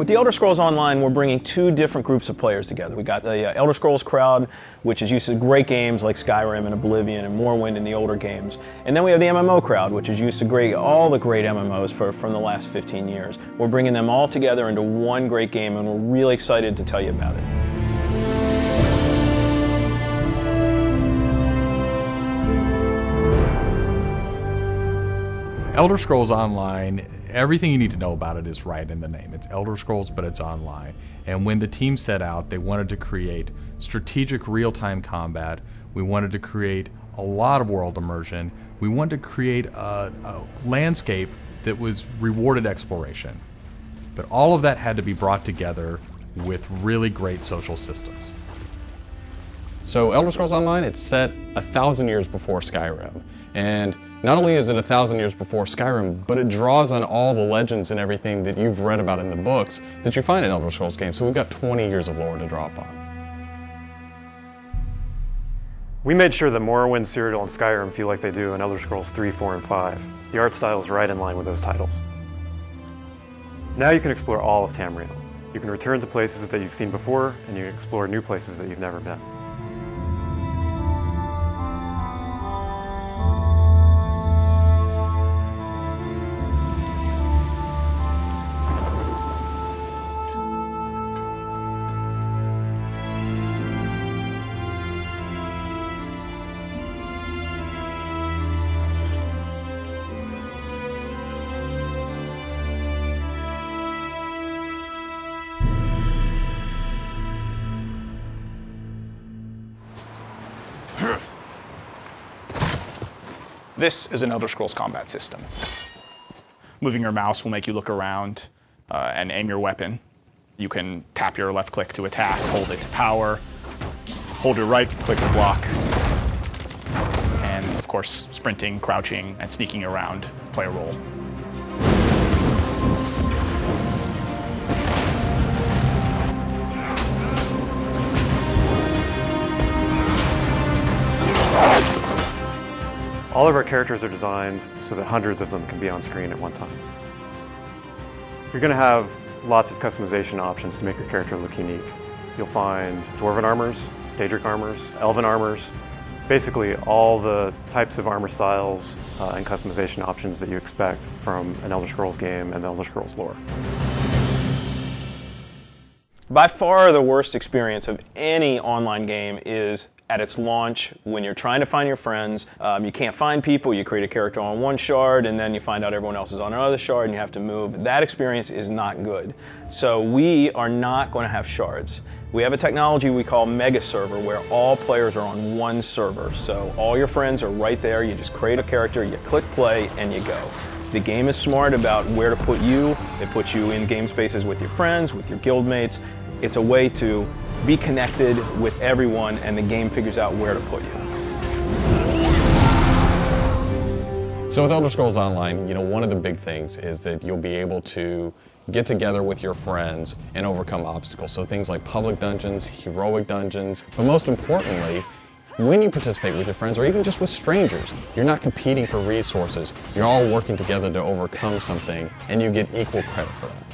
the Elder Scrolls Online, we're bringing two different groups of players together. We got the Elder Scrolls crowd, which is used to great games like Skyrim and Oblivion and Morrowind and the older games. And then we have the MMO crowd, which is used to all the great MMOs from the last 15 years. We're bringing them all together into one great game, and we're really excited to tell you about it. Elder Scrolls Online, everything you need to know about it is right in the name. It's Elder Scrolls, but it's online. And when the team set out, they wanted to create strategic real-time combat. We wanted to create a lot of world immersion. We wanted to create a landscape that was rewarded exploration. But all of that had to be brought together with really great social systems. So Elder Scrolls Online, it's set 1,000 years before Skyrim. And not only is it 1,000 years before Skyrim, but it draws on all the legends and everything that you've read about in the books that you find in Elder Scrolls games. So we've got 20 years of lore to draw upon. We made sure that Morrowind, Cyrodiil, and Skyrim feel like they do in Elder Scrolls 3, 4, and 5. The art style is right in line with those titles. Now you can explore all of Tamriel. You can return to places that you've seen before, and you can explore new places that you've never been. This is an Elder Scrolls combat system. Moving your mouse will make you look around and aim your weapon. You can tap your left click to attack, hold it to power, hold your right click to block, and of course sprinting, crouching, and sneaking around play a role. All of our characters are designed so that hundreds of them can be on screen at one time. You're going to have lots of customization options to make your character look unique. You'll find Dwarven armors, Daedric armors, Elven armors, basically all the types of armor styles and customization options that you expect from an Elder Scrolls game and the Elder Scrolls lore. By far the worst experience of any online game is at its launch, when you're trying to find your friends, you can't find people, you create a character on one shard, and then you find out everyone else is on another shard, and you have to move. That experience is not good. So we are not going to have shards. We have a technology we call Mega Server, where all players are on one server. So all your friends are right there, you just create a character, you click play, and you go. The game is smart about where to put you. It puts you in game spaces with your friends, with your guildmates. It's a way to be connected with everyone, and the game figures out where to put you. So with Elder Scrolls Online, one of the big things is that you'll be able to get together with your friends and overcome obstacles. So things like public dungeons, heroic dungeons, but most importantly, when you participate with your friends or even just with strangers, you're not competing for resources. You're all working together to overcome something, and you get equal credit for that.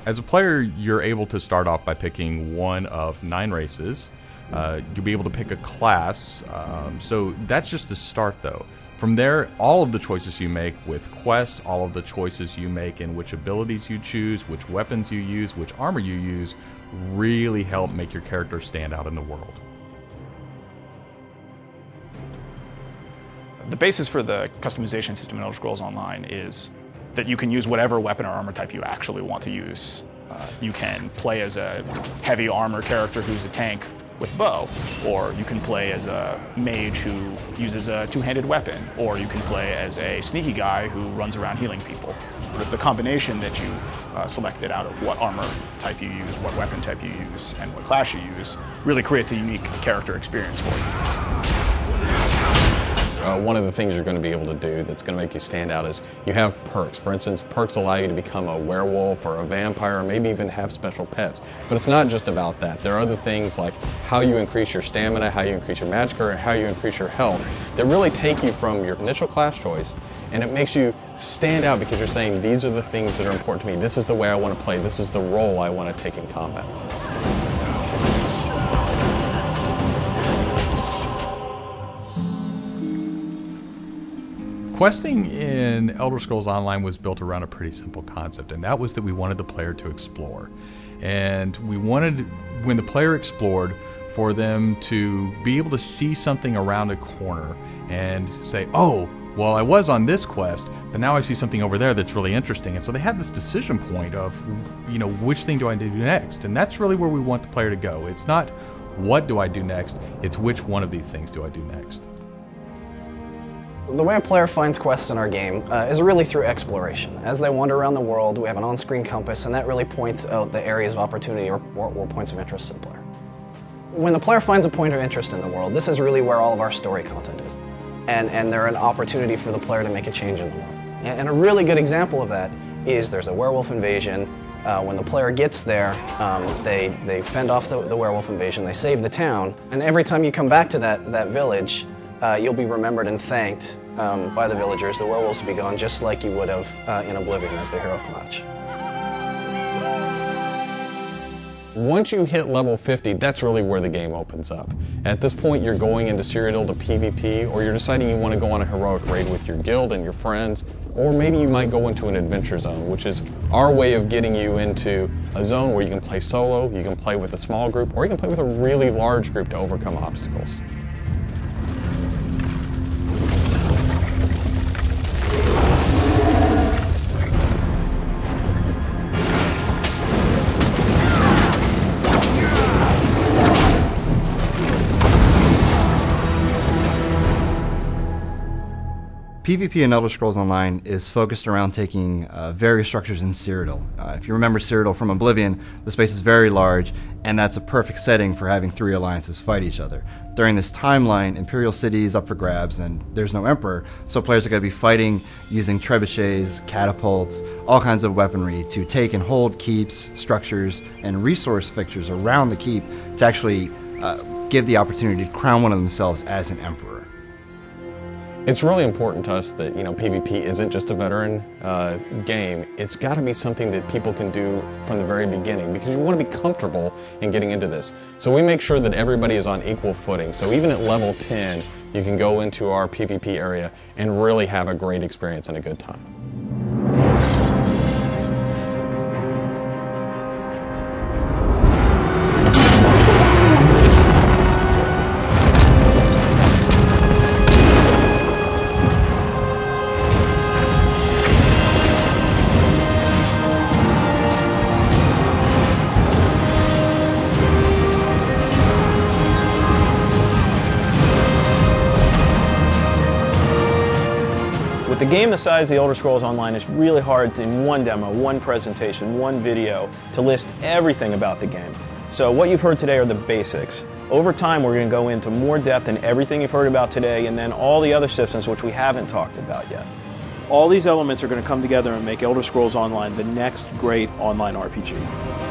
As a player, you're able to start off by picking one of 9 races. You'll be able to pick a class, so that's just the start though. From there, all of the choices you make with quests, all of the choices you make in which abilities you choose, which weapons you use, which armor you use, really help make your character stand out in the world. The basis for the customization system in Elder Scrolls Online is that you can use whatever weapon or armor type you actually want to use. You can play as a heavy armor character who's a tank with bow, or you can play as a mage who uses a two-handed weapon, or you can play as a sneaky guy who runs around healing people. With the combination that you selected out of what armor type you use, what weapon type you use, and what class you use, really creates a unique character experience for you. One of the things you're going to be able to do that's going to make you stand out is you have perks. For instance, perks allow you to become a werewolf or a vampire, or maybe even have special pets. But it's not just about that. There are other things like how you increase your stamina, how you increase your magic, or how you increase your health that really take you from your initial class choice and it makes you stand out because you're saying, these are the things that are important to me. This is the way I want to play. This is the role I want to take in combat. Questing in Elder Scrolls Online was built around a pretty simple concept, and that was that we wanted the player to explore. And we wanted, when the player explored, for them to be able to see something around a corner and say, oh, well, I was on this quest, but now I see something over there that's really interesting. And so they had this decision point of, you know, which thing do I do next? And that's really where we want the player to go. It's not what do I do next, it's which one of these things do I do next. The way a player finds quests in our game is really through exploration. As they wander around the world, we have an on-screen compass, and that really points out the areas of opportunity or points of interest to the player. When the player finds a point of interest in the world, this is really where all of our story content is. And they're an opportunity for the player to make a change in the world. And a really good example of that is there's a werewolf invasion. When the player gets there, they fend off the werewolf invasion, they save the town, and every time you come back to that village, you'll be remembered and thanked by the villagers. The werewolves will be gone just like you would have in Oblivion as the hero of Clutch. Once you hit level 50, that's really where the game opens up. At this point, you're going into Cyrodiil to PvP, or you're deciding you want to go on a heroic raid with your guild and your friends, or maybe you might go into an adventure zone, which is our way of getting you into a zone where you can play solo, you can play with a small group, or you can play with a really large group to overcome obstacles. PvP in Elder Scrolls Online is focused around taking various structures in Cyrodiil. If you remember Cyrodiil from Oblivion, the space is very large, and that's a perfect setting for having three alliances fight each other. During this timeline, Imperial City is up for grabs, and there's no Emperor, so players are going to be fighting using trebuchets, catapults, all kinds of weaponry to take and hold keeps, structures, and resource fixtures around the keep to actually give the opportunity to crown one of themselves as an Emperor. It's really important to us that, PvP isn't just a veteran game. It's got to be something that people can do from the very beginning because you want to be comfortable in getting into this. So we make sure that everybody is on equal footing. So even at level 10, you can go into our PvP area and really have a great experience and a good time. With a game the size of the Elder Scrolls Online, it's really hard to, in one demo, one presentation, one video, to list everything about the game. So what you've heard today are the basics. Over time, we're going to go into more depth in everything you've heard about today, and then all the other systems which we haven't talked about yet. All these elements are going to come together and make Elder Scrolls Online the next great online RPG.